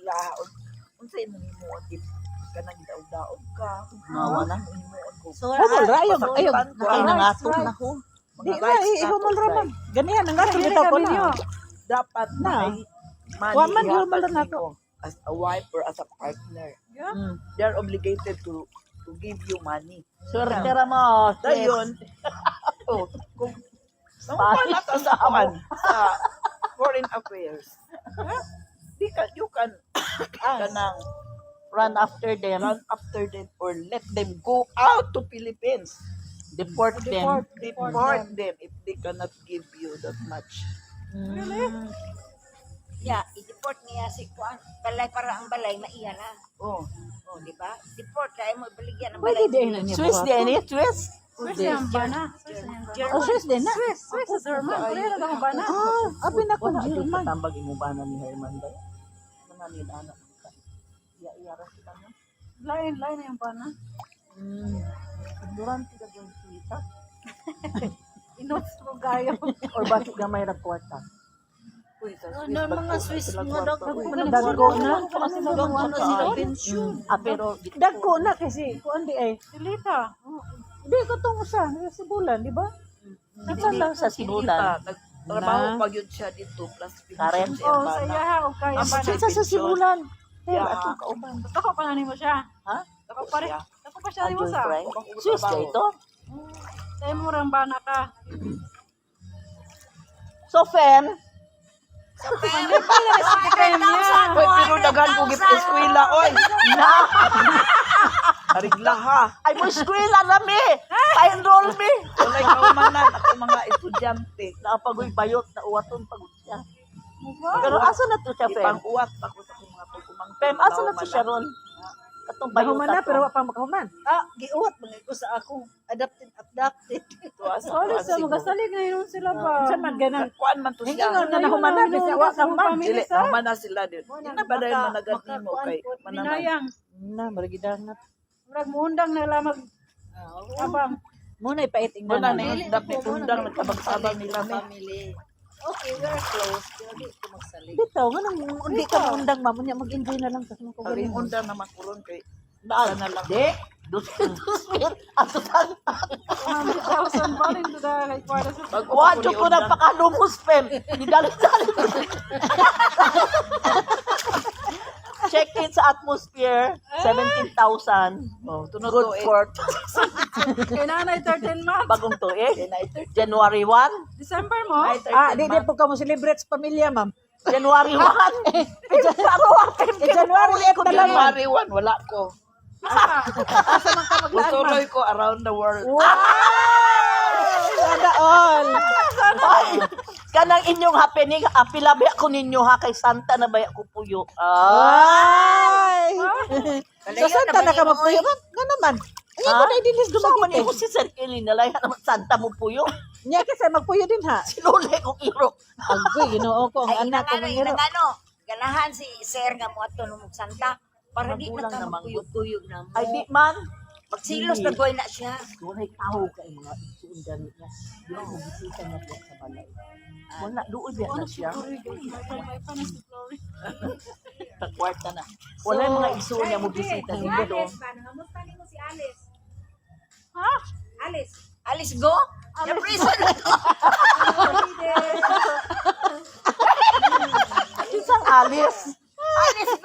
laon. Unsay mo if kanang daog-daog ka. Mawa na. So, Humol ra ayog ayog. Nakay nangaton na ko. Di na ihumol ra man. Ganihan ang ato bitaw ko na. Dapat Na. money Wa man ihatag humol na nimo as a wife or as a partner. Mm. They are obligated to give you money. Swerte ra mo. Dayon, oh, kung nawala ka sa aman sa foreign affairs, you can kanang Run after them. run after them or let them go out to Philippines. Deport them. Deport them if they cannot give you that much. Mm. yeah, i-deport niya si Kuan. Balay para ang balay maiya na. Oh, Oh, di ba? Deport kaya mo baligyan ng Pwede balay. din na niya. Swiss din eh, Swiss. Swiss yung bana. Oh, Swiss din na. Swiss is German. Kaya lang ang bana. Ah, abi na ko Wala ito German. katambag imubana ni Herman ba? Mananid anak ka. Iya-iyara sila no? Lain na yung bana. Durante ka dyan sita. Inots mo gaya. Or bakit gamay ra kwarta? Ano mga Swiss mga dagko Dagko na. Kasi Dagko na sila nagawin pensyon. pero Dagko na kasi kuan di ay. Silita. Di ko tong usa sa bulan, di ba? Nasaan lang sa sibulan. Nagtrabaho pa yun siya dito plus Karen? pension siya Oh, bana. sa iyaha o kaya Ang bana. Sa sibulan. Pero Yeah. atong kauban. Dako pa na mo siya. Ha? Dako pa rin. Dako pa siya mo Andrew sa. Frank? Swiss ka ito? Sa mo rang bana ka. So, Fen, Oy, pero daghan ko gip eskwela, oy. na! Arigla ha. Ay mo eskwela na me! Pa-enroll me! Walay kaumanan ako mga estudyante. Nakapagoy bayot na uwaton pagod siya. Pero asa na to siya, Fem? Ipang-uwat ako sa akong mga pagkumang. Fem, asa na to siya ron? Katong bayot Bahuman na pero wa pa makahuman. Giuwat mga ko sa akong adapted. Sorry sa mga salig na yun sila ba. Sa man ganang Kuan man to siya. ingon na nahuman na bisa wa ka man. Dili, naman na sila din. Hindi na ba dahil managat mo kay manaman. Binayang. Na marigidangat. Murag muundang na lamag. Abang. Muna ipaiting Wala na. na yun. Dapat undang nagkabag-sabag nila may. Family. Okay, we're close. Dili ko magsalig. Bitaw nga nang hindi ka maundang mamo niya mag-enjoy na lang kasi mo ko. Karing undang naman kuron kay daan na lang. Di! Dusin! Ato tan! 100,000 ba rin doon kay kwarta sa Wadyo ko nagpakalumos, Fem! Nidalit-dalit ko. Check in sa atmosphere, 17,000. Oh, tunod Good to for kay nanay 13 months. bagong tuig. January 1. December mo? Di po ka mo celebrate sa pamilya, ma'am. January 1. Pero January 8 na lang. January 1, wala ko. Asa man ka maglaan? Gustuloy ko around the world. Sana all. Ay, kanang inyong happening, apilabaya ko ninyo ha, kay Santa na baya ko puyo. Ay. Sa Kalayo Santa na na ka ba magpuyo man. Nga naman. Ay, ko na idilis So, man dumagit. mo si Sir Kelly, nalaya naman Santa mo puyo. Niya kasi magpuyo din ha. Sinuli kong iro. Agoy, ginoo ko ang Ay, anak ko inang ng ano, ganahan si Sir nga mo ato nung Santa para di na Magulang ka naman. magpuyog-puyog na mo. Ay, di man. Magsilos na goy na siya. Walay tao kay mga isuundan niya. Di mo bisita niya diya sa balay. Wala, doon biya na siya. Kwarta na. Wala mga iso niya mo bisita niya doon. Namusta ni mo si Alice? Ha? Alice. Alice go? Yung prison na to. Isang alis. Alice